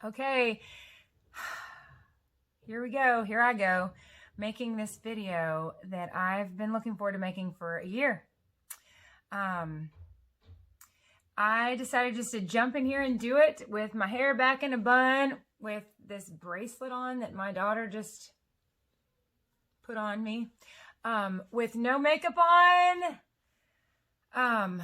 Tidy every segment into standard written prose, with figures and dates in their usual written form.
Okay, here we go. Here I go, making this video that I've been looking forward to making for a year. I decided just to jump in here and do it with my hair back in a bun, with this bracelet on that my daughter just put on me, with no makeup on,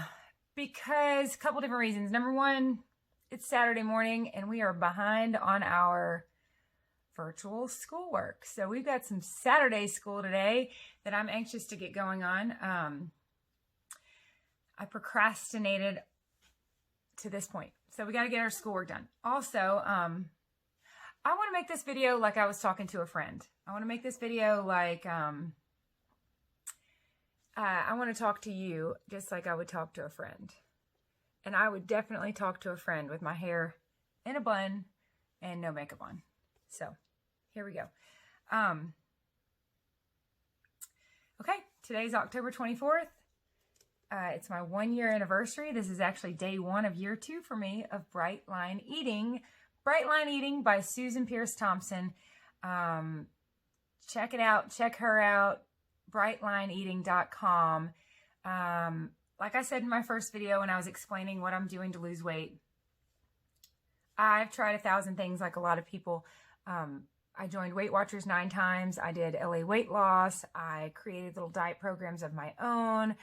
because a couple different reasons. Number one, it's Saturday morning and we are behind on our virtual schoolwork. So we've got some Saturday school today that I'm anxious to get going on. I procrastinated to this point. So we got to get our schoolwork done. Also, I want to make this video like I was talking to a friend. I want to make this video like, I want to talk to you just like I would talk to a friend. And I would definitely talk to a friend with my hair in a bun and no makeup on. So here we go. Okay, today's October 24th. It's my 1-year anniversary. This is actually day 1 of year 2 for me of Bright Line Eating. Bright Line Eating by Susan Pierce Thompson. Check it out. Check her out. brightlineeating.com. Like I said in my first video when I was explaining what I'm doing to lose weight, I've tried 1,000 things like a lot of people. I joined Weight Watchers 9 times. I did LA weight loss. I created little diet programs of my own.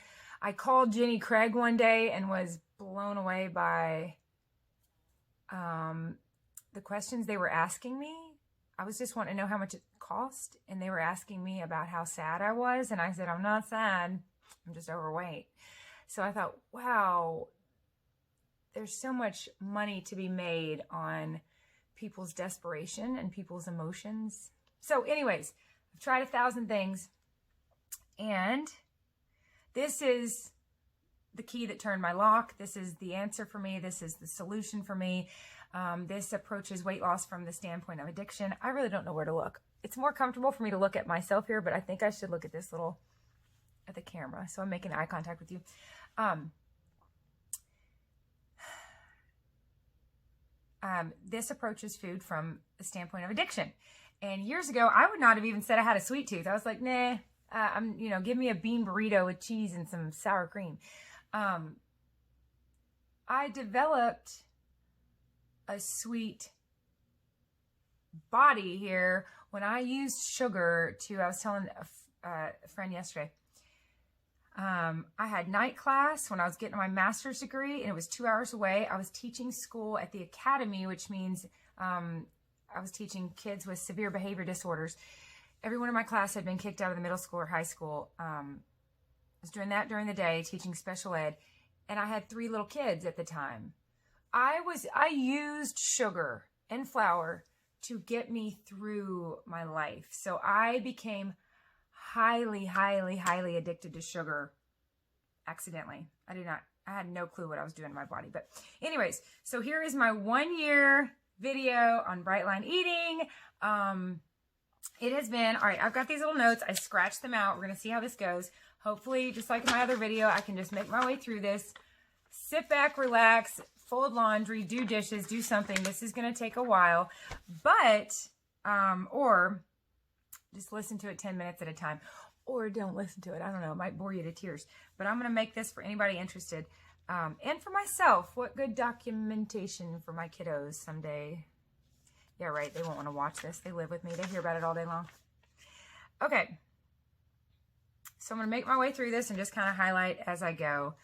I called Jenny Craig one day and was blown away by the questions they were asking me. I was just wanting to know how much it cost, and they were asking me about how sad I was, and I said, I'm not sad, I'm just overweight. So I thought, wow, there's so much money to be made on people's desperation and people's emotions. So anyways, I've tried 1,000 things, and this is the key that turned my lock. This is the answer for me. This is the solution for me. This approaches weight loss from the standpoint of addiction. I really don't know where to look. It's more comfortable for me to look at myself here, but I think I should look at this little, at the camera. So I'm making eye contact with you. This approaches food from the standpoint of addiction. And years ago, I would not have even said I had a sweet tooth. I was like, nah, give me a bean burrito with cheese and some sour cream. I developed a sweet body here when I used sugar I was telling a friend yesterday, I had night class when I was getting my master's degree, and it was 2 hours away. I was teaching school at the academy, which means I was teaching kids with severe behavior disorders. Everyone in my class had been kicked out of the middle school or high school. I was doing that during the day, teaching special ed, and I had 3 little kids at the time. I used sugar and flour to get me through my life. So I became highly, highly, highly addicted to sugar accidentally. I had no clue what I was doing in my body. But anyways, so here is my 1-year video on Bright Line Eating. It has been, all right, I've got these little notes. I scratched them out. We're going to see how this goes. Hopefully, just like in my other video, I can just make my way through this. Sit back, relax, fold laundry, do dishes, do something. This is going to take a while, but, or just listen to it 10 minutes at a time, or don't listen to it. I don't know. It might bore you to tears, but I'm going to make this for anybody interested. And for myself, what good documentation for my kiddos someday. Yeah, right. They won't want to watch this. They live with me. They hear about it all day long. Okay. So I'm going to make my way through this and just kind of highlight as I go.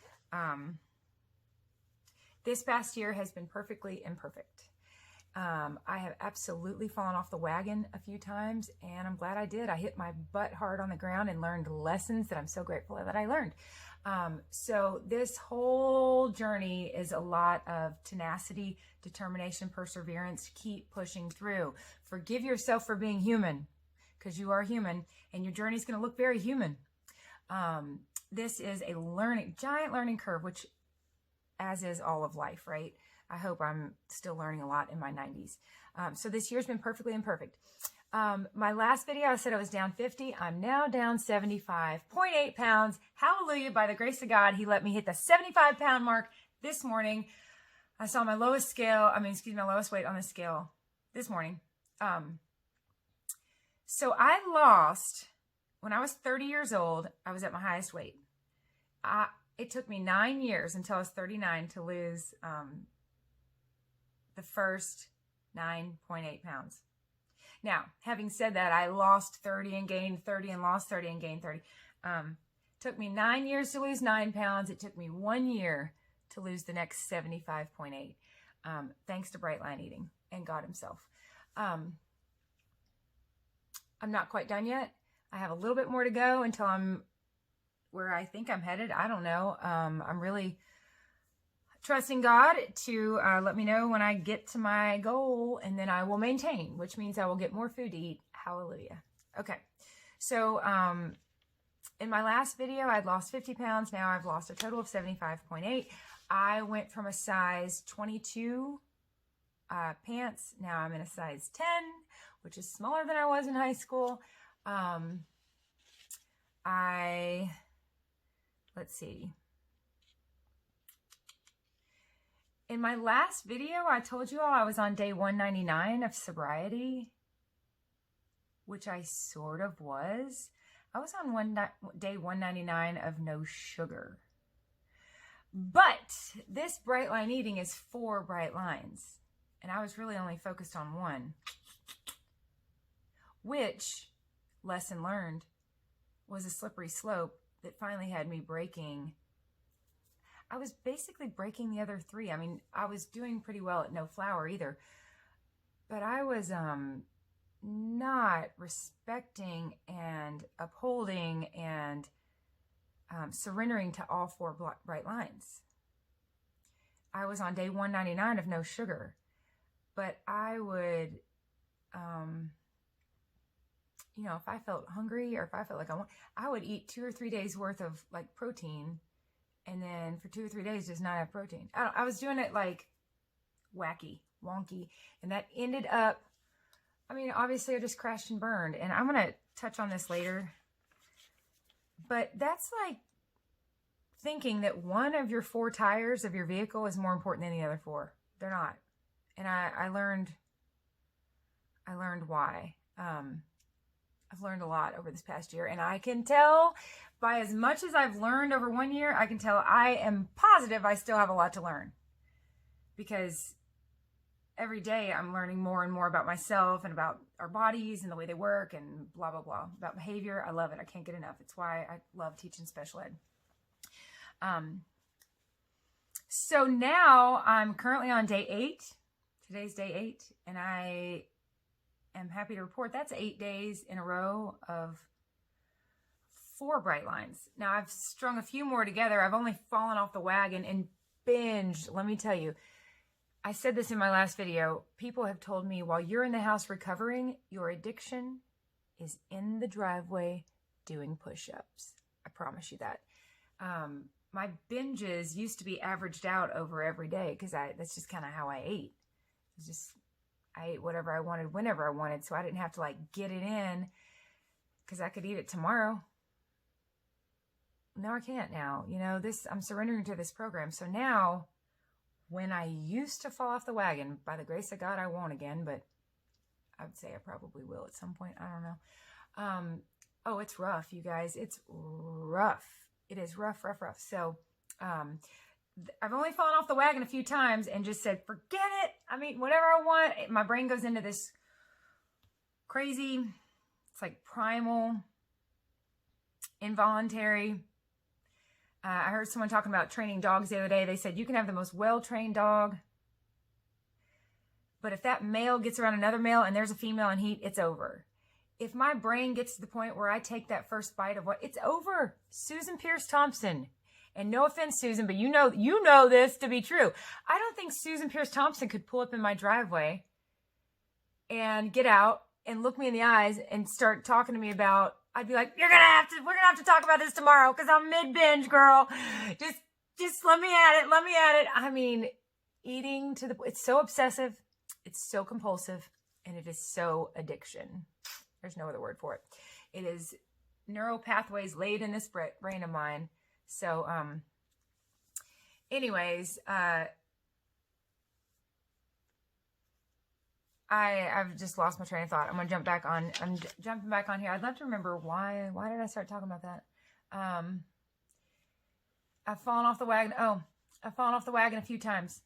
This past year has been perfectly imperfect. I have absolutely fallen off the wagon a few times, and I'm glad I did. I hit my butt hard on the ground and learned lessons that I'm so grateful that I learned. So this whole journey is a lot of tenacity, determination, perseverance. Keep pushing through. Forgive yourself for being human, because you are human, and your journey is going to look very human. This is a giant learning curve, which as is all of life, right? I hope I'm still learning a lot in my 90s. So this year's been perfectly imperfect. My last video, I said I was down 50. I'm now down 75.8 pounds. Hallelujah. By the grace of God, he let me hit the 75-pound mark this morning. I saw my lowest weight on the scale this morning. So I lost, when I was 30 years old, I was at my highest weight. It took me 9 years until I was 39 to lose the first 9.8 pounds. Now, having said that, I lost 30 and gained 30 and lost 30 and gained 30. Took me 9 years to lose 9 pounds. It took me 1 year to lose the next 75.8, thanks to Bright Line Eating and God himself. I'm not quite done yet. I have a little bit more to go until I'm where I think I'm headed. I don't know. I'm really trusting God to let me know when I get to my goal, and then I will maintain, which means I will get more food to eat. Hallelujah. Okay. So, in my last video, I'd lost 50 pounds. Now I've lost a total of 75.8. I went from a size 22 pants. Now I'm in a size 10, which is smaller than I was in high school. Let's see. In my last video, I told you all I was on day 199 of sobriety, which I sort of was. I was on day 199 of no sugar. But this Bright Line Eating is 4 bright lines, and I was really only focused on one, which, lesson learned, was a slippery slope that finally had me breaking. I was basically breaking the other 3. I mean, I was doing pretty well at no flour either, but I was not respecting and upholding and surrendering to all 4 bright lines. I was on day 199 of no sugar, but I would, if I felt hungry or if I felt like I would eat 2 or 3 days worth of like protein, and then for 2 or 3 days just not have protein. I was doing it like wacky, wonky, and that ended up, obviously I just crashed and burned, and I'm going to touch on this later, but that's like thinking that one of your 4 tires of your vehicle is more important than the other 4. They're not. And I learned why. I've learned a lot over this past year, and I can tell by as much as I've learned over 1 year, I can tell I am positive I still have a lot to learn, because every day I'm learning more and more about myself and about our bodies and the way they work and blah, blah, blah. About behavior, I love it. I can't get enough. It's why I love teaching special ed. So now I'm currently on day 8. Today's day 8, and I am happy to report that's 8 days in a row of 4 bright lines. Now I've strung a few more together. I've only fallen off the wagon and binged. Let me tell you, I said this in my last video. People have told me while you're in the house recovering, your addiction is in the driveway doing push-ups. I promise you that. My binges used to be averaged out over every day because that's just kind of how I ate. It was just, I ate whatever I wanted whenever I wanted, so I didn't have to like get it in because I could eat it tomorrow. No, I can't now. I'm surrendering to this program. So now, when I used to fall off the wagon, by the grace of God, I won't again, but I would say I probably will at some point. I don't know. It's rough, you guys. It's rough. It is rough. So, I've only fallen off the wagon a few times and just said, forget it. Whatever I want. My brain goes into this crazy, it's like primal, involuntary. I heard someone talking about training dogs the other day. They said you can have the most well-trained dog, but if that male gets around another male and there's a female in heat, it's over. If my brain gets to the point where I take that first bite of it's over. Susan Pierce Thompson. And no offense, Susan, but you know this to be true. I don't think Susan Pierce Thompson could pull up in my driveway and get out and look me in the eyes and start talking to me about, I'd be like, we're gonna have to talk about this tomorrow because I'm mid-binge, girl. Just let me at it. Eating it's so obsessive, it's so compulsive, and it is so addiction. There's no other word for it. It is neural pathways laid in this brain of mine. So, anyways, I've just lost my train of thought. I'm gonna jump back on. I'm jumping back on here. I'd love to remember why did I start talking about that? I've fallen off the wagon. Oh, I've fallen off the wagon a few times.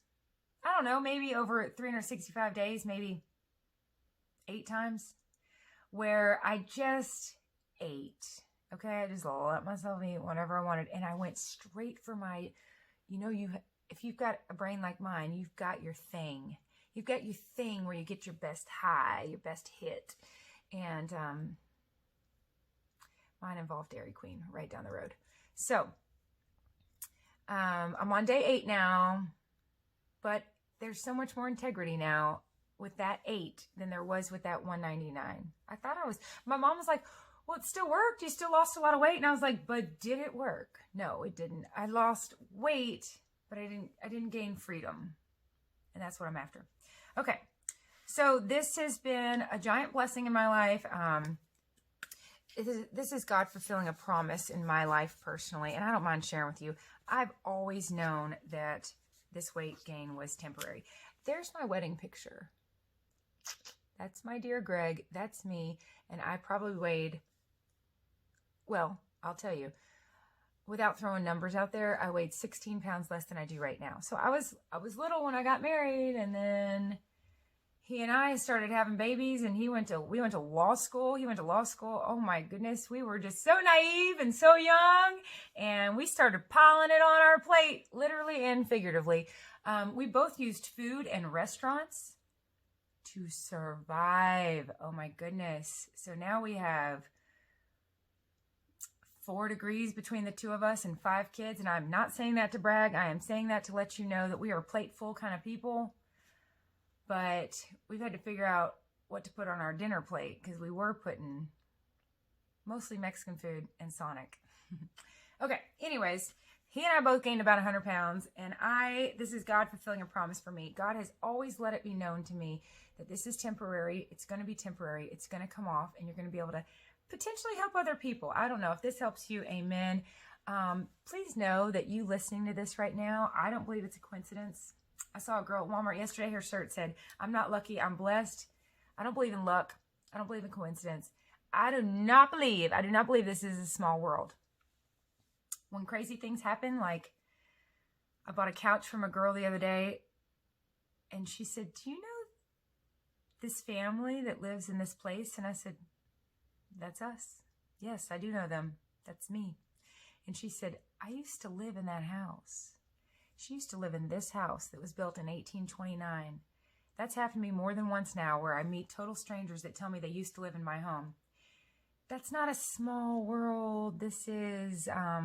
I don't know, maybe over 365 days, maybe 8 times, where I just ate. Okay, I just let myself eat whatever I wanted, and I went straight for my, if you've got a brain like mine, you've got your thing. You've got your thing where you get your best high, your best hit, and mine involved Dairy Queen right down the road. So I'm on day 8 now, but there's so much more integrity now with that 8 than there was with that 199. I thought my mom was like, well, it still worked. You still lost a lot of weight. And I was like, but did it work? No, it didn't. I lost weight, but I didn't gain freedom. And that's what I'm after. Okay. So this has been a giant blessing in my life. This is God fulfilling a promise in my life personally. And I don't mind sharing with you. I've always known that this weight gain was temporary. There's my wedding picture. That's my dear Greg. That's me. And I probably weighed, well, I'll tell you, without throwing numbers out there, I weighed 16 pounds less than I do right now. So I was little when I got married, and then he and I started having babies, and we went to law school. He went to law school. Oh my goodness, we were just so naive and so young, and we started piling it on our plate, literally and figuratively. We both used food and restaurants to survive. Oh my goodness. So now we have 4 degrees between the 2 of us and 5 kids. And I'm not saying that to brag. I am saying that to let you know that we are plateful kind of people. But we've had to figure out what to put on our dinner plate because we were putting mostly Mexican food and Sonic. Okay, anyways, he and I both gained about 100 pounds. And this is God fulfilling a promise for me. God has always let it be known to me that this is temporary. It's going to be temporary. It's going to come off, and you're going to be able to potentially help other people. I don't know if this helps you. Amen. Please know that you listening to this right now, I don't believe it's a coincidence. I saw a girl at Walmart yesterday. Her shirt said, I'm not lucky, I'm blessed. I don't believe in luck. I don't believe in coincidence. I do not believe this is a small world. When crazy things happen, like I bought a couch from a girl the other day, and she said, do you know this family that lives in this place? And I said, that's us. Yes, I do know them. That's me. And she said, I used to live in that house. She used to live in this house that was built in 1829. That's happened to me more than once now, where I meet total strangers that tell me they used to live in my home. That's not a small world. This is a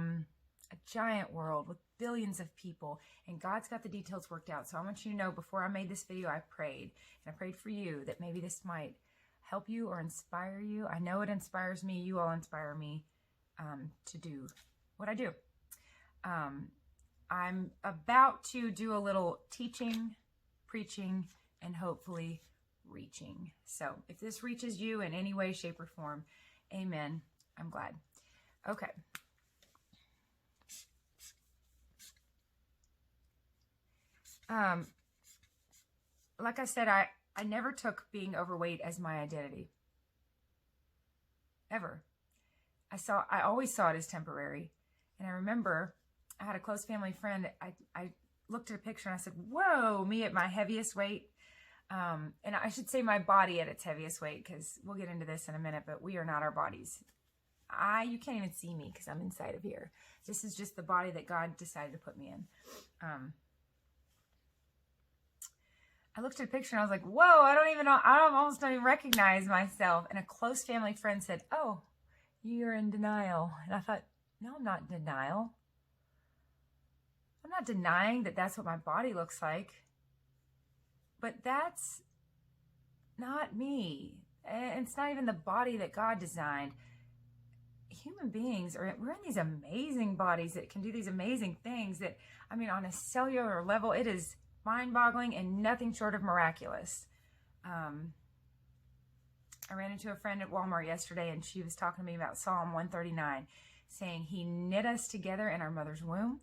giant world with billions of people, and God's got the details worked out. So I want you to know, before I made this video, I prayed, and I prayed for you that maybe this might help you or inspire you. I know it inspires me. You all inspire me to do what I do. I'm about to do a little teaching, preaching, and hopefully reaching. So if this reaches you in any way, shape, or form, amen. I'm glad. Okay. Like I said, I never took being overweight as my identity. Ever. I always saw it as temporary. And I remember I had a close family friend. I looked at a picture and I said, whoa, me at my heaviest weight. And I should say my body at its heaviest weight, because we'll get into this in a minute, but we are not our bodies. You can't even see me because I'm inside of here. This is just the body that God decided to put me in. I looked at a picture and I was like, whoa, I almost don't even recognize myself. And a close family friend said, oh, you're in denial. And I thought, no, I'm not in denial. I'm not denying that that's what my body looks like. But that's not me. And it's not even the body that God designed. Human beings, we're in these amazing bodies that can do these amazing things that, on a cellular level, it is mind-boggling and nothing short of miraculous. I ran into a friend at Walmart yesterday, and she was talking to me about Psalm 139, saying he knit us together in our mother's womb.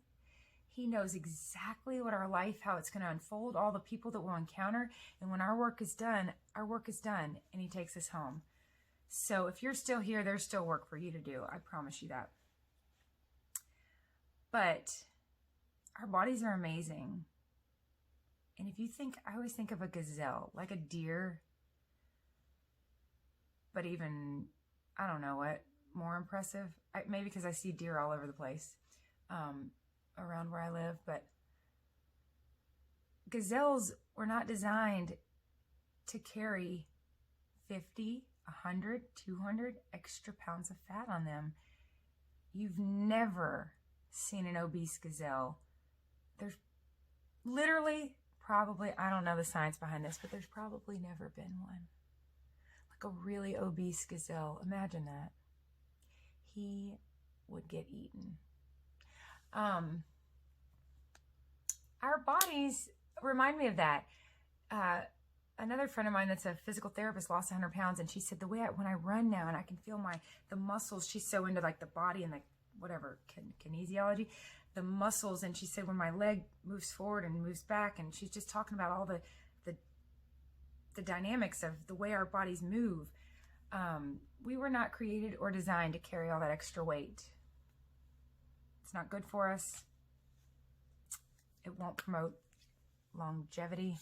He knows exactly what our life, how it's going to unfold, all the people that we'll encounter. And when our work is done, and he takes us home. So if you're still here, there's still work for you to do. I promise you that. But our bodies are amazing. And if you think, I always think of a gazelle, like a deer, but even, I don't know what, more impressive. Maybe because I see deer all over the place around where I live. But gazelles were not designed to carry 50, 100, 200 extra pounds of fat on them. You've never seen an obese gazelle. There's literally, probably, I don't know the science behind this, but there's probably never been one. Like a really obese gazelle. Imagine that. He would get eaten. Our bodies remind me of that. Another friend of mine that's a physical therapist lost 100 pounds, and she said when I run now and I can feel the muscles, she's so into like the body and the whatever kinesiology, the muscles, and she said when my leg moves forward and moves back, and she's just talking about all the dynamics of the way our bodies move. We were not created or designed to carry all that extra weight. It's not good for us. It won't promote longevity.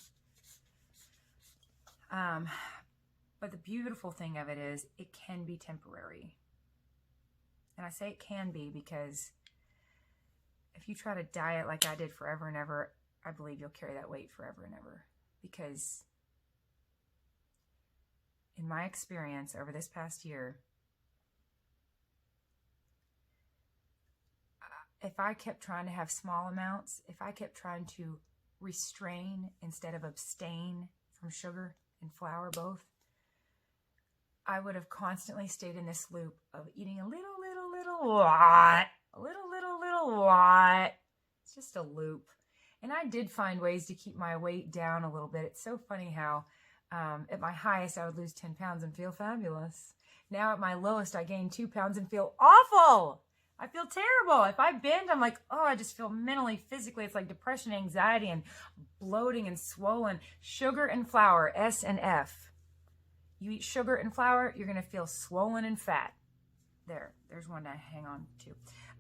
But the beautiful thing of it is it can be temporary. And I say it can be because if you try to diet like I did forever and ever, I believe you'll carry that weight forever and ever. Because in my experience over this past year, if I kept trying to have small amounts, if I kept trying to restrain instead of abstain from sugar and flour both, I would have constantly stayed in this loop of eating a little lot, a little lot. It's just a loop. And I did find ways to keep my weight down a little bit. It's so funny how at my highest, I would lose 10 pounds and feel fabulous. Now at my lowest, I gain 2 pounds and feel awful. I feel terrible. If I binge, I'm like, oh, I just feel mentally, physically, it's like depression, anxiety, and bloating and swollen. Sugar and flour, S and F. You eat sugar and flour, you're going to feel swollen and fat. There's one to hang on to.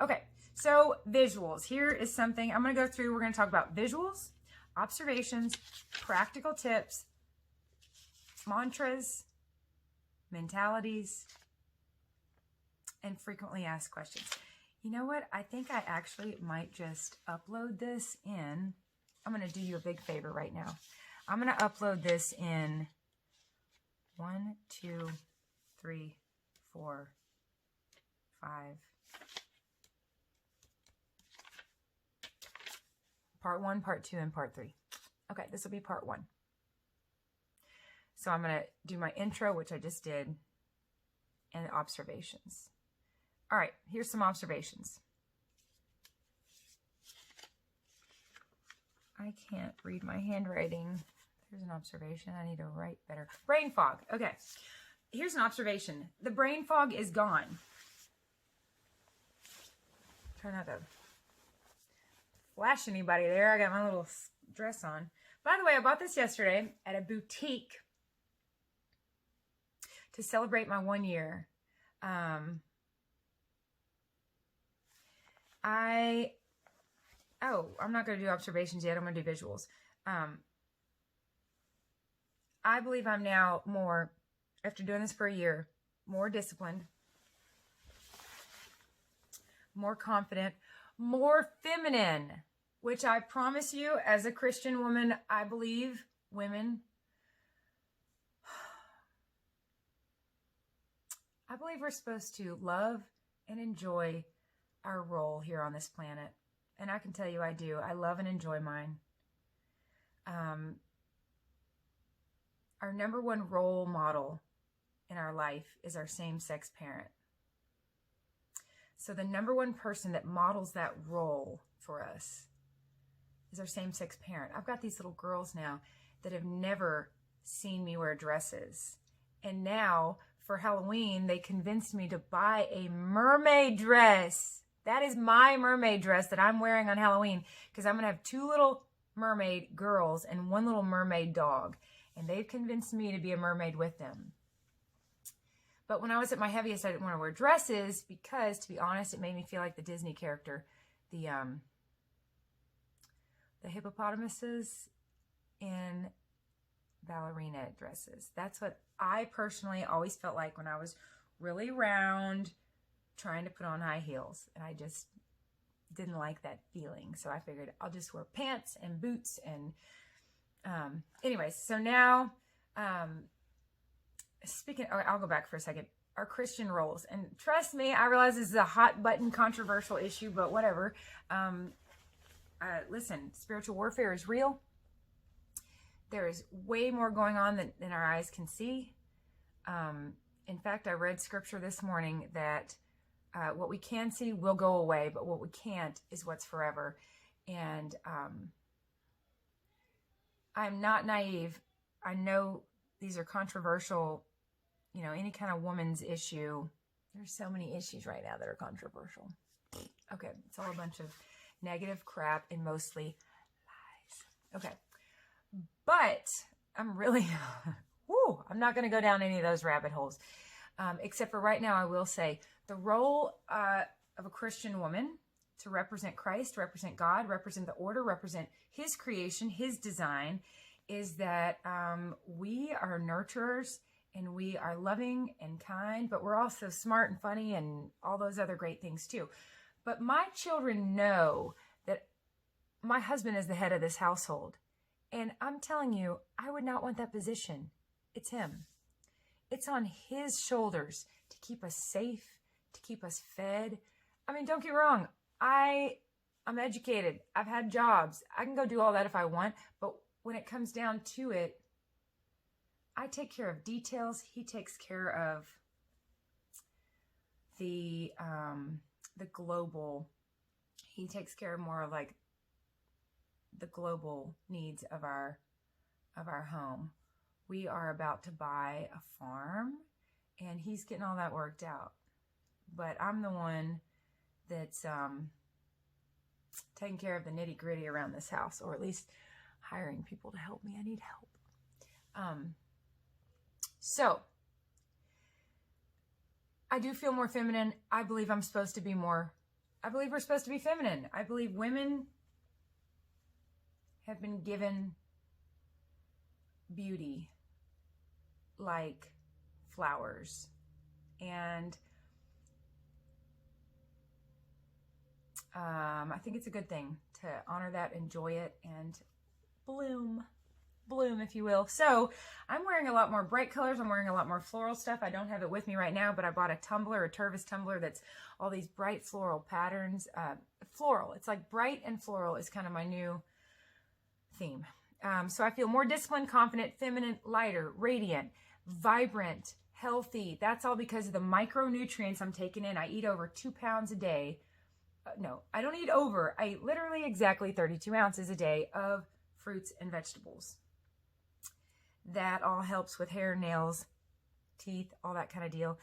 Okay, so visuals. Here is something I'm going to go through. We're going to talk about visuals, observations, practical tips, mantras, mentalities, and frequently asked questions. You know what? I think I actually might just upload this in. I'm going to do you a big favor right now. I'm going to upload this in 1, 2, 3, 4, 5. Part 1, part 2, and part 3. Okay, this will be part 1. So I'm going to do my intro, which I just did, and observations. All right, here's some observations. I can't read my handwriting. Here's an observation. I need to write better. Brain fog. Okay, here's an observation. The brain fog is gone. Try not to flash anybody there. I got my little dress on. By the way, I bought this yesterday at a boutique to celebrate my 1 year. I'm not going to do observations yet. I'm going to do visuals. I believe I'm now more, after doing this for a year, more disciplined, more confident, more feminine, which I promise you as a Christian woman, I believe women, I believe we're supposed to love and enjoy our role here on this planet. And I can tell you I do. I love and enjoy mine. Our number one role model in our life is our same-sex parent. So the number one person that models that role for us is our same-sex parent. I've got these little girls now that have never seen me wear dresses. And now, for Halloween, they convinced me to buy a mermaid dress. That is my mermaid dress that I'm wearing on Halloween, because I'm going to have 2 little mermaid girls and 1 little mermaid dog. And they've convinced me to be a mermaid with them. But when I was at my heaviest, I didn't want to wear dresses because, to be honest, it made me feel like the Disney character, the hippopotamuses in ballerina dresses. That's what I personally always felt like when I was really round, trying to put on high heels. And I just didn't like that feeling. So I figured I'll just wear pants and boots. And anyways, so now, I'll go back for a second. Our Christian roles. And trust me, I realize this is a hot button controversial issue, but whatever. Listen, spiritual warfare is real. There is way more going on than our eyes can see. In fact, I read scripture this morning that what we can see will go away, but what we can't is what's forever. And I'm not naive. I know these are controversial, any kind of woman's issue. There's so many issues right now that are controversial. Okay, it's all a bunch of negative crap and mostly lies. Okay, but I'm really, I'm not going to go down any of those rabbit holes. Except for right now, I will say the role of a Christian woman to represent Christ, represent God, represent the order, represent his creation, his design, is that we are nurturers and we are loving and kind, but we're also smart and funny and all those other great things too. But my children know that my husband is the head of this household. And I'm telling you, I would not want that position. It's him. It's on his shoulders to keep us safe, to keep us fed. I mean, don't get me wrong. I'm educated. I've had jobs. I can go do all that if I want. But when it comes down to it, I take care of details. He takes care of the global. He takes care of more of like the global needs of our home. We are about to buy a farm, and he's getting all that worked out. But I'm the one that's taking care of the nitty gritty around this house, or at least hiring people to help me. I need help. So I do feel more feminine. I believe we're supposed to be feminine. I believe women have been given beauty like flowers. And I think it's a good thing to honor that, enjoy it, and bloom, if you will. So I'm wearing a lot more bright colors. I'm wearing a lot more floral stuff. I don't have it with me right now, but I bought a tumbler, a Tervis tumbler that's all these bright floral patterns. Floral. It's like bright and floral is kind of my new theme. So I feel more disciplined, confident, feminine, lighter, radiant, vibrant, healthy. That's all because of the micronutrients I'm taking in. I eat over 2 pounds a day. No, I don't eat over. I eat literally exactly 32 ounces a day of fruits and vegetables. That all helps with hair, nails, teeth, all that kind of deal.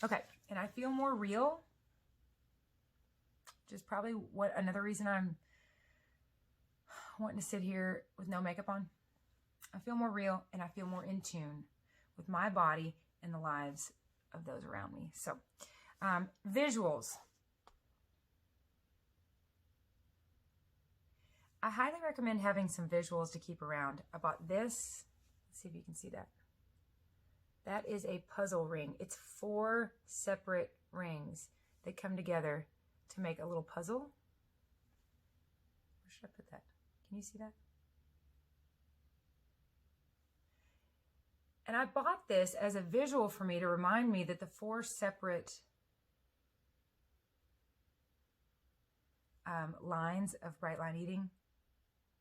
Okay, and I feel more real, which is probably another reason I'm wanting to sit here with no makeup on. I feel more real, and I feel more in tune with my body and the lives of those around me. So, visuals. I highly recommend having some visuals to keep around. I bought this. Let's see if you can see that. That is a puzzle ring. It's 4 separate rings that come together to make a little puzzle. Where should I put that? Can you see that? And I bought this as a visual for me to remind me that the 4 separate lines of bright line eating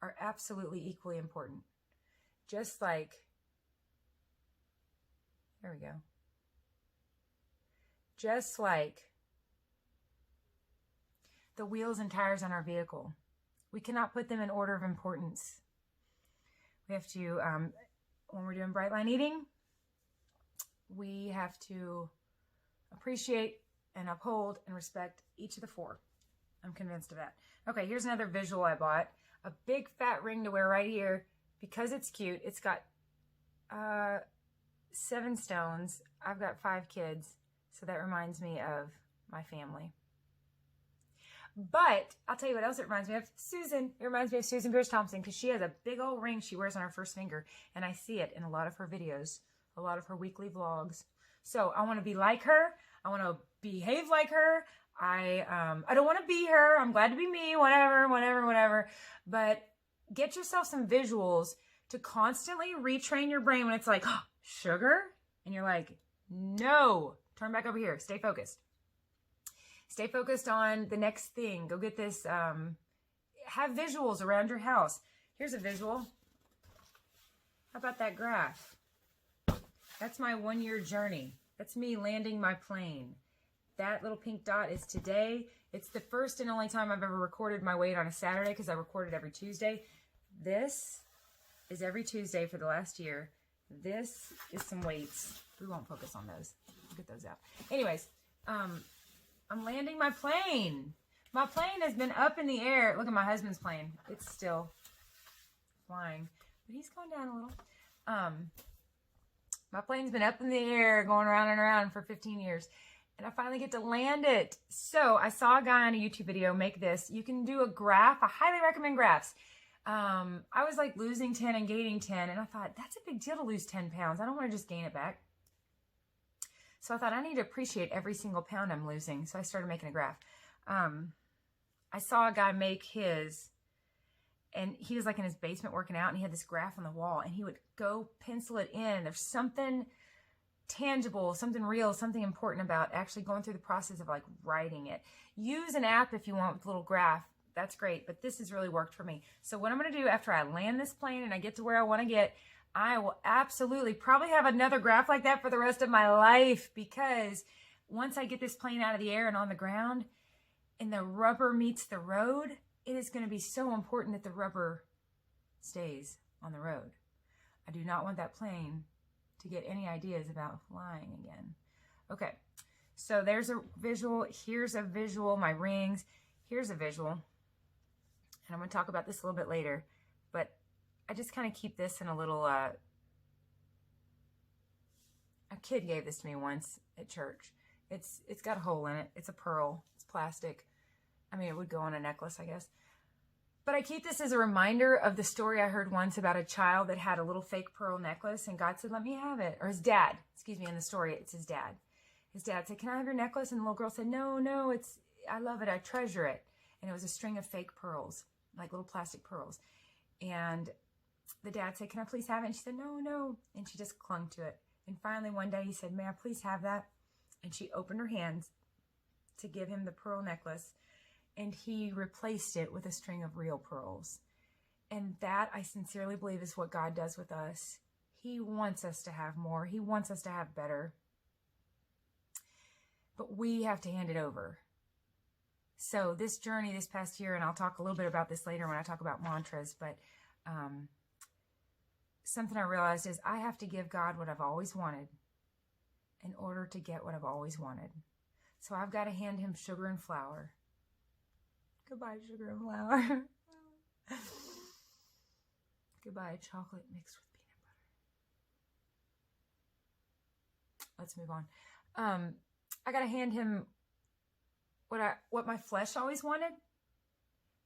are absolutely equally important. Just like, there we go. Just like the wheels and tires on our vehicle We cannot put them in order of importance. We have to, when we're doing bright line eating, we have to appreciate and uphold and respect each of the four. I'm convinced of that. Okay, here's another visual I bought. A big fat ring to wear right here because it's cute. It's got 7 stones. I've got 5 kids, so that reminds me of my family. But I'll tell you what else it reminds me of. Susan. It reminds me of Susan Pierce Thompson because she has a big old ring she wears on her first finger, and I see it in a lot of her videos, a lot of her weekly vlogs. So I want to be like her. I want to behave like her. I don't want to be her. I'm glad to be me. Whatever. But get yourself some visuals to constantly retrain your brain when it's like, oh, sugar, and you're like, no, turn back over here. Stay focused. Stay focused on the next thing. Go get this. Have visuals around your house. Here's a visual. How about that graph? That's my 1-year journey. That's me landing my plane. That little pink dot is today. It's the first and only time I've ever recorded my weight on a Saturday because I recorded every Tuesday. This is every Tuesday for the last year. This is some weights. We won't focus on those. We'll get those out. Anyways, I'm landing my plane. My plane has been up in the air. Look at my husband's plane. It's still flying, but he's going down a little. My plane's been up in the air, going around and around for 15 years. And I finally get to land it. So I saw a guy on a YouTube video make this. You can do a graph. I highly recommend graphs. I was like losing 10 and gaining 10. And I thought, that's a big deal to lose 10 pounds. I don't want to just gain it back. So I thought I need to appreciate every single pound I'm losing. So I started making a graph. I saw a guy make his, and he was like in his basement working out, and he had this graph on the wall, and he would go pencil it in. There's something tangible, something real, something important about actually going through the process of like writing it. Use an app if you want with a little graph. That's great, but this has really worked for me. So what I'm going to do after I land this plane and I get to where I want to get, I will absolutely probably have another graph like that for the rest of my life, because once I get this plane out of the air and on the ground and the rubber meets the road, it is going to be so important that the rubber stays on the road. I do not want that plane to get any ideas about flying again. Okay, so there's a visual. Here's a visual, my rings. Here's a visual. And I'm going to talk about this a little bit later, but I just kind of keep this in a little, a kid gave this to me once at church. It's got a hole in it. It's a pearl. It's plastic. I mean, it would go on a necklace, I guess. But I keep this as a reminder of the story I heard once about a child that had a little fake pearl necklace, and God said, let me have it. Or his dad, excuse me, in the story, it's his dad. His dad said, can I have your necklace? And the little girl said, no, I love it. I treasure it. And it was a string of fake pearls, like little plastic pearls. And the dad said, can I please have it? And she said, no. And she just clung to it. And finally one day he said, may I please have that? And she opened her hands to give him the pearl necklace. And he replaced it with a string of real pearls. And that, I sincerely believe, is what God does with us. He wants us to have more. He wants us to have better. But we have to hand it over. So this journey this past year, and I'll talk a little bit about this later when I talk about mantras, but something I realized is I have to give God what I've always wanted in order to get what I've always wanted. So I've got to hand him sugar and flour. Goodbye, sugar and flour. Goodbye, chocolate mixed with peanut butter. Let's move on. I got to hand him what my flesh always wanted,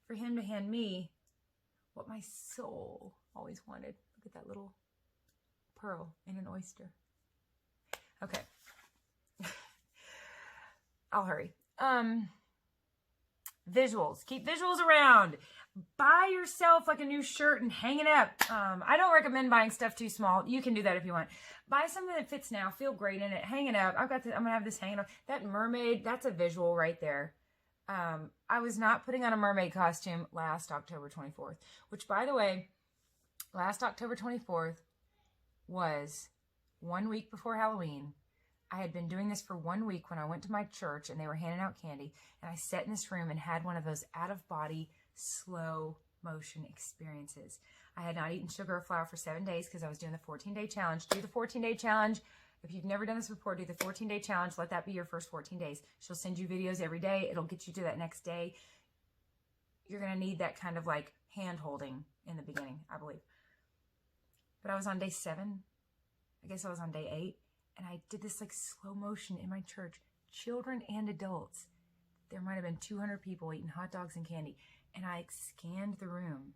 for him to hand me what my soul always wanted. Look at that little pearl in an oyster. Okay. I'll hurry. Visuals. Keep visuals around. Buy yourself like a new shirt and hang it up. I don't recommend buying stuff too small. You can do that if you want. Buy something that fits now. Feel great in it. Hang it up. I'm going to have this hanging up. That mermaid, that's a visual right there. I was not putting on a mermaid costume last October 24th, which, by the way, last October 24th was 1 week before Halloween. I had been doing this for 1 week when I went to my church and they were handing out candy, and I sat in this room and had one of those out-of-body slow motion experiences. I had not eaten sugar or flour for 7 days because I was doing the 14-day challenge. Do the 14-day challenge. If you've never done this before, do the 14-day challenge. Let that be your first 14 days. She'll send you videos every day. It'll get you to that next day. You're going to need that kind of like hand holding in the beginning, I believe. But I was on day 7. I guess I was on day 8. And I did this like slow motion in my church. Children and adults. There might have been 200 people eating hot dogs and candy. And I scanned the room.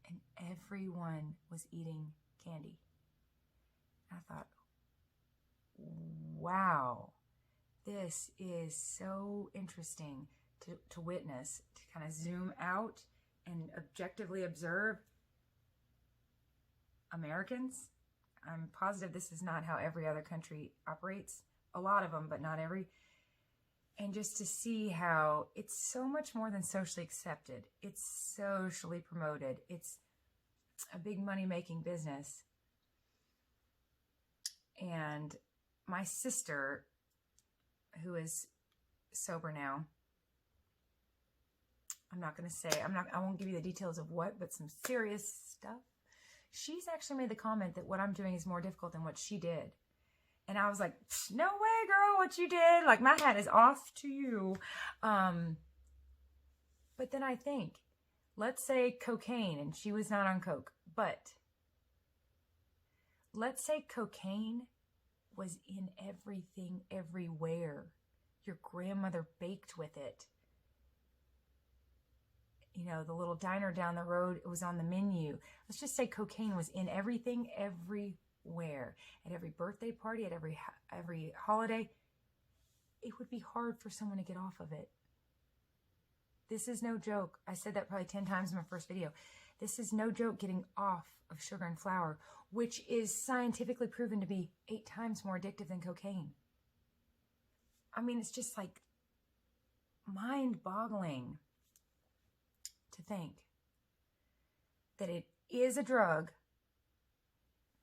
And everyone was eating candy. I thought, wow, this is so interesting to witness, to kind of zoom out and objectively observe Americans. I'm positive this is not how every other country operates. A lot of them, but not every. And just to see how it's so much more than socially accepted. It's socially promoted. It's a big money-making business. And my sister, who is sober now, I won't give you the details of what, but some serious stuff. She's actually made the comment that what I'm doing is more difficult than what she did. And I was like, no way, girl, what you did. Like, my hat is off to you. But then I think, let's say cocaine, and she was not on coke, but let's say cocaine was in everything, everywhere. Your grandmother baked with it. You know, the little diner down the road, it was on the menu. Let's just say cocaine was in everything, everywhere. At every birthday party, at every holiday. It would be hard for someone to get off of it. This is no joke. I said that probably 10 times in my first video. This is no joke, getting off of sugar and flour, which is scientifically proven to be 8 times more addictive than cocaine. I mean, it's just like mind-boggling to think that it is a drug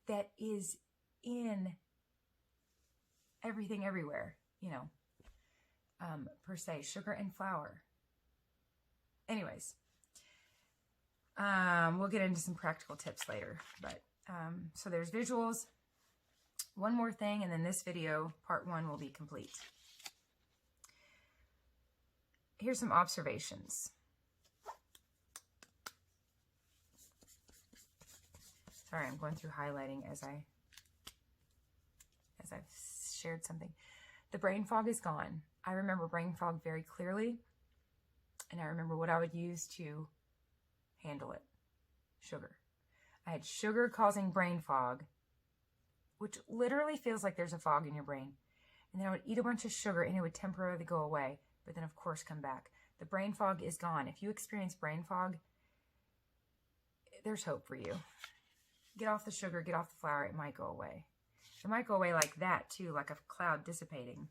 that is in everything, everywhere, you know, per se, sugar and flour. Anyways, we'll get into some practical tips later, but so there's visuals, one more thing, and then this video, part 1, will be complete. Here's some observations. Sorry, I'm going through highlighting as I've shared something. The brain fog is gone. I remember brain fog very clearly, and I remember what I would use to handle it. Sugar. I had sugar causing brain fog, which literally feels like there's a fog in your brain. And then I would eat a bunch of sugar and it would temporarily go away, but then of course come back. The brain fog is gone. If you experience brain fog, there's hope for you. Get off the sugar, get off the flour, it might go away. It might go away like that too, like a cloud dissipating.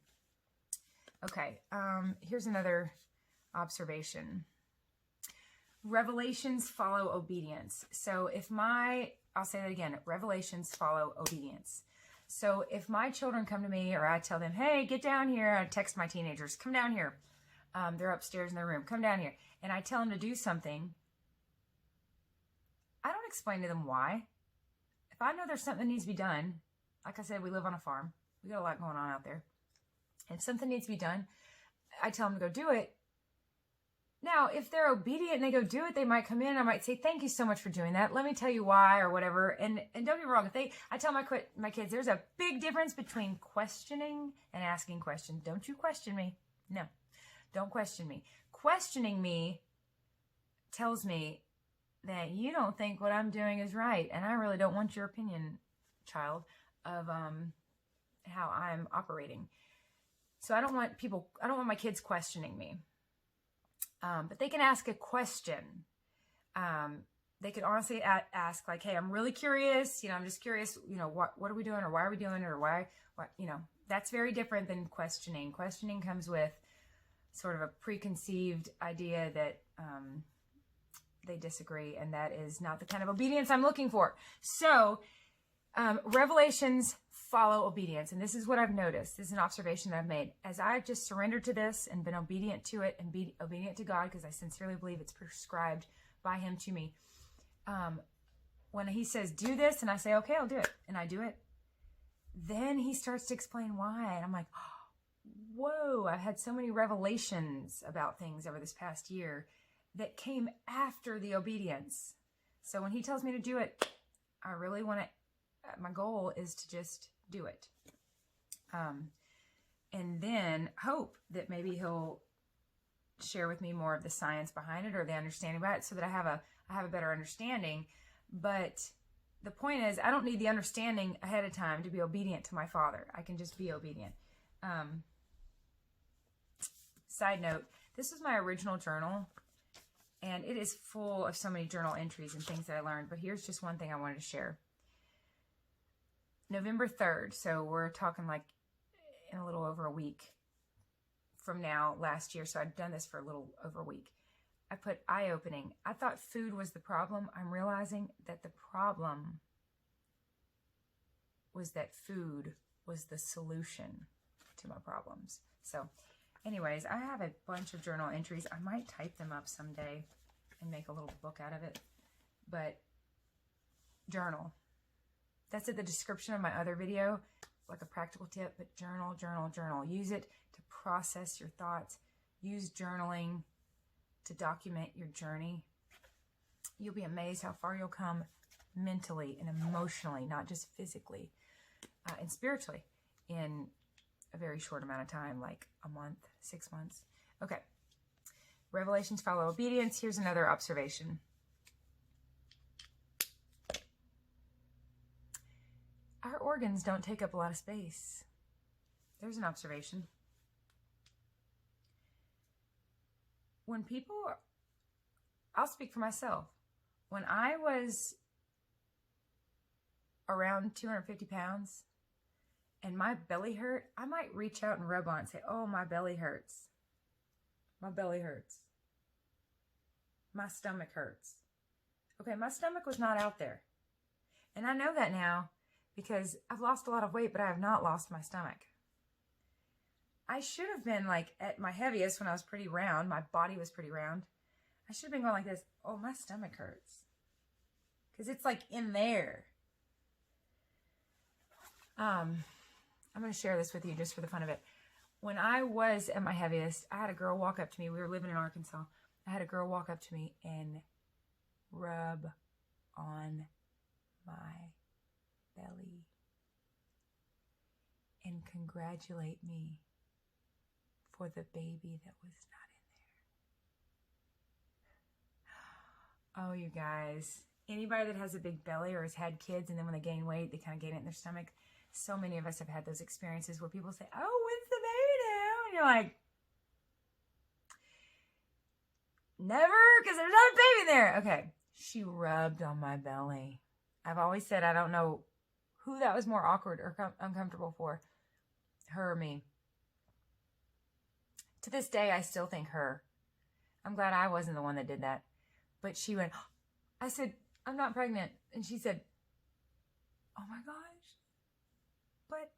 Okay, here's another observation. Revelations follow obedience. So I'll say that again, revelations follow obedience. So if my children come to me or I tell them, hey, get down here, I text my teenagers, come down here. They're upstairs in their room, come down here. And I tell them to do something, I don't explain to them why. If I know there's something that needs to be done, like I said, we live on a farm. We got a lot going on out there. If something needs to be done, I tell them to go do it. Now, if they're obedient and they go do it, they might come in and I might say, thank you so much for doing that. Let me tell you why or whatever. And don't get me wrong. I tell my kids, there's a big difference between questioning and asking questions. Don't you question me. No, don't question me. Questioning me tells me that you don't think what I'm doing is right. And I really don't want your opinion, child, of how I'm operating. So I don't want my kids questioning me. But they can ask a question. They could honestly ask like, hey, I'm really curious. I'm just curious, what are we doing or why are we doing it or why, that's very different than questioning. Questioning comes with sort of a preconceived idea that they disagree, and that is not the kind of obedience I'm looking for. So, revelations follow obedience. And this is what I've noticed. This is an observation that I've made. As I've just surrendered to this and been obedient to it and be obedient to God, because I sincerely believe it's prescribed by him to me. When he says, do this, and I say, okay, I'll do it. And I do it. Then he starts to explain why. And I'm like, whoa, I've had so many revelations about things over this past year that came after the obedience. So when he tells me to do it, I really want to, my goal is to just do it. And then hope that maybe he'll share with me more of the science behind it or the understanding about it so that I have a better understanding. But the point is, I don't need the understanding ahead of time to be obedient to my Father. I can just be obedient. Side note, this is my original journal, and it is full of so many journal entries and things that I learned. But here's just one thing I wanted to share. November 3rd, so we're talking like in a little over a week from now, last year. So I'd done this for a little over a week. I put eye-opening. I thought food was the problem. I'm realizing that the problem was that food was the solution to my problems. So anyways, I have a bunch of journal entries. I might type them up someday and make a little book out of it. But journal. That's at the description of my other video, like a practical tip. But journal, journal, journal. Use it to process your thoughts. Use journaling to document your journey. You'll be amazed how far you'll come mentally and emotionally, not just physically, and spiritually in a very short amount of time, like a month, 6 months. Okay. Revelations follow obedience. Here's another observation. Our organs don't take up a lot of space. There's an observation. When people, I'll speak for myself. When I was around 250 pounds and my belly hurt, I might reach out and rub on it and say, oh, my belly hurts. My belly hurts. My stomach hurts. Okay, my stomach was not out there. And I know that now because I've lost a lot of weight, but I have not lost my stomach. I should have been like at my heaviest when I was pretty round. My body was pretty round. I should have been going like this. Oh, my stomach hurts. Because it's like in there. I'm going to share this with you just for the fun of it. When I was at my heaviest, I had a girl walk up to me. We were living in Arkansas. I had a girl walk up to me and rub on my belly and congratulate me for the baby that was not in there. Oh, you guys. Anybody that has a big belly or has had kids and then when they gain weight, they kind of gain it in their stomach. So many of us have had those experiences where people say, oh, when's the baby now? And you're like, never, because there's not a baby there. Okay. She rubbed on my belly. I've always said I don't know who that was more awkward or uncomfortable for, her or me. To this day, I still think her. I'm glad I wasn't the one that did that. But she went, I said, I'm not pregnant. And she said, oh my gosh, but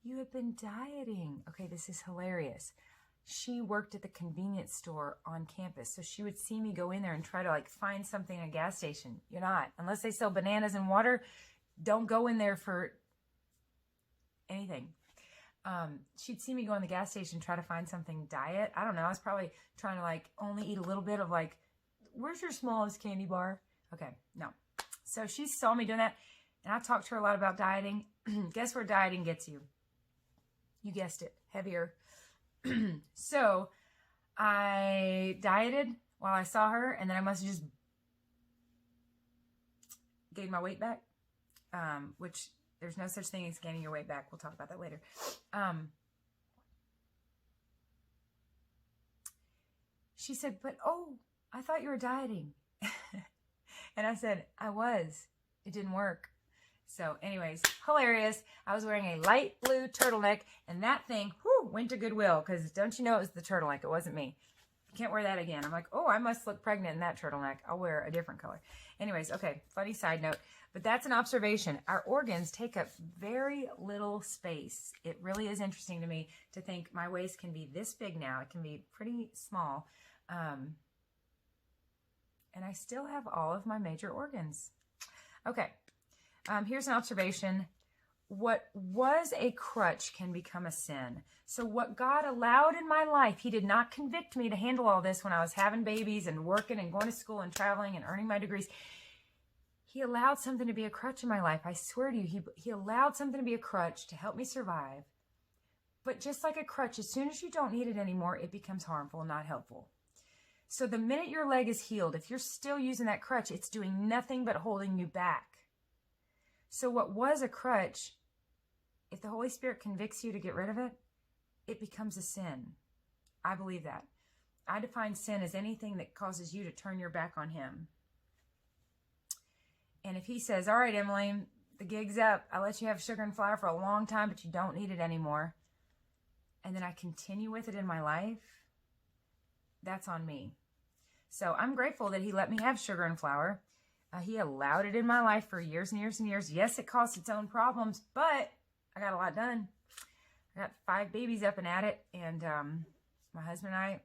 you have been dieting. Okay, this is hilarious. She worked at the convenience store on campus. So she would see me go in there and try to like find something at a gas station. You're not. Unless they sell bananas and water, don't go in there for anything. She'd see me go in the gas station, try to find something diet. I don't know. I was probably trying to like only eat a little bit of like, where's your smallest candy bar? Okay, no. So she saw me doing that. And I talked to her a lot about dieting. Guess where dieting gets you? You guessed it. Heavier. So I dieted while I saw her. And then I must have just gained my weight back. Which there's no such thing as gaining your weight back. We'll talk about that later. She said, but oh, I thought you were dieting. And I said, I was. It didn't work. So anyways, hilarious. I was wearing a light blue turtleneck and that thing went to Goodwill because don't you know it was the turtleneck. It wasn't me. Can't wear that again. I'm like, oh, I must look pregnant in that turtleneck. I'll wear a different color. Anyways, okay, funny side note. But that's an observation. Our organs take up very little space. It really is interesting to me to think my waist can be this big now. It can be pretty small. And I still have all of my major organs. Okay, here's an observation. What was a crutch can become a sin. So what God allowed in my life, he did not convict me to handle all this when I was having babies and working and going to school and traveling and earning my degrees. He allowed something to be a crutch in my life. I swear to you, he allowed something to be a crutch to help me survive. But just like a crutch, as soon as you don't need it anymore, it becomes harmful, not helpful. So the minute your leg is healed, if you're still using that crutch, it's doing nothing but holding you back. So what was a crutch, if the Holy Spirit convicts you to get rid of it, it becomes a sin. I believe that. I define sin as anything that causes you to turn your back on him. And if he says, all right, Emily, the gig's up. I let you have sugar and flour for a long time, but you don't need it anymore. And then I continue with it in my life, that's on me. So I'm grateful that he let me have sugar and flour. He allowed it in my life for years and years and years. Yes, it caused its own problems, but I got a lot done. I got 5 babies up and at it. And my husband and I,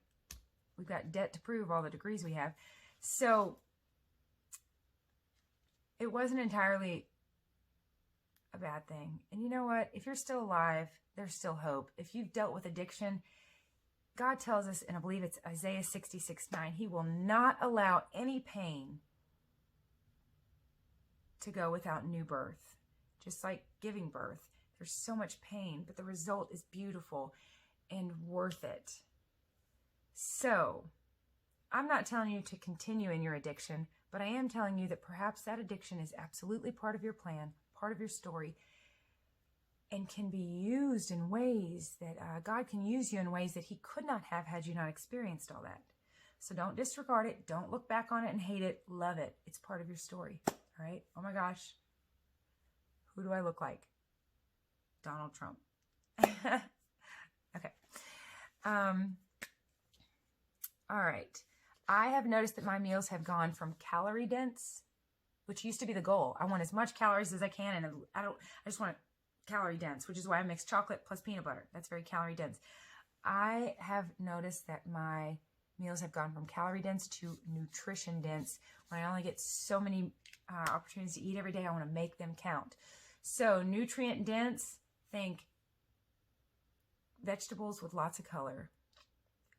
we've got debt to prove all the degrees we have. So it wasn't entirely a bad thing. And you know what? If you're still alive, there's still hope. If you've dealt with addiction, God tells us, and I believe it's Isaiah 66:9, he will not allow any pain to go without new birth. Just like giving birth. There's so much pain, but the result is beautiful and worth it. So, I'm not telling you to continue in your addiction, but I am telling you that perhaps that addiction is absolutely part of your plan, part of your story, and can be used in ways that God can use you in ways that he could not have had you not experienced all that. So don't disregard it. Don't look back on it and hate it. Love it. It's part of your story. All right? Oh my gosh. Who do I look like? Donald Trump. Okay. All right. I have noticed that my meals have gone from calorie dense, which used to be the goal. I want as much calories as I can, and I just want it calorie dense, which is why I mix chocolate plus peanut butter. That's very calorie dense. I have noticed that my meals have gone from calorie dense to nutrition dense. When I only get so many opportunities to eat every day, I want to make them count. So nutrient dense, think vegetables with lots of color.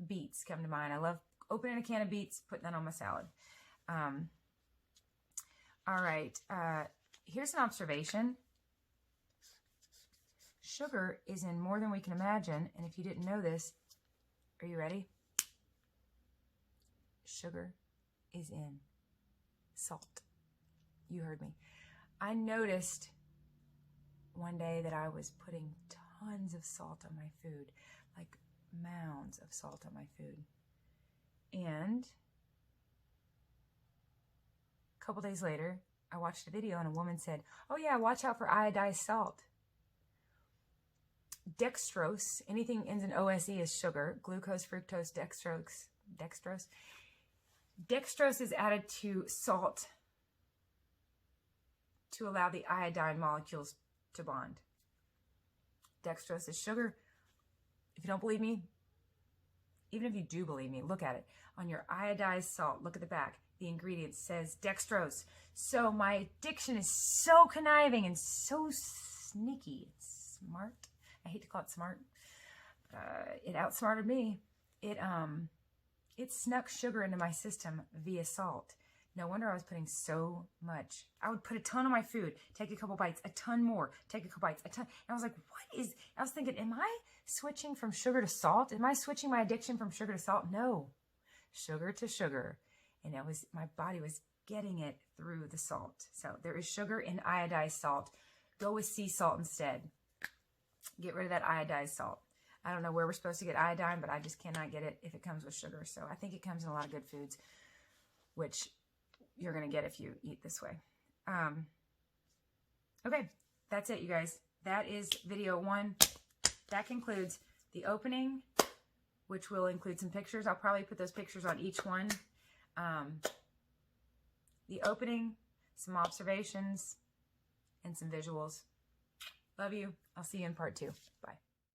Beets come to mind. I love opening a can of beets, putting that on my salad. All right. Here's an observation. Sugar is in more than we can imagine. And if you didn't know this, are you ready? Sugar is in salt. You heard me. I noticed one day that I was putting tons of salt on my food, like mounds of salt on my food. And a couple days later, I watched a video and a woman said, oh yeah, watch out for iodized salt. Dextrose, anything ends in OSE is sugar. Glucose, fructose, dextrose. Dextrose is added to salt to allow the iodine molecules to bond. Dextrose is sugar. If you don't believe me, even if you do believe me, look at it. On your iodized salt, look at the back. The ingredient says dextrose. So my addiction is so conniving and so sneaky. It's smart. I hate to call it smart. It outsmarted me. It snuck sugar into my system via salt. No wonder I was putting so much. I would put a ton on my food, take a couple bites, a ton more, take a couple bites, a ton. And I was like, I was thinking, am I switching from sugar to salt? Am I switching my addiction from sugar to salt? No, sugar to sugar. And my body was getting it through the salt. So there is sugar in iodized salt. Go with sea salt instead. Get rid of that iodized salt. I don't know where we're supposed to get iodine, but I just cannot get it if it comes with sugar. So I think it comes in a lot of good foods, which you're going to get if you eat this way. Okay, that's it, you guys. That is video 1. That concludes the opening which will include some pictures. I'll probably put those pictures on each one. The opening, some observations, and some visuals. Love you. I'll see you in part 2. Bye.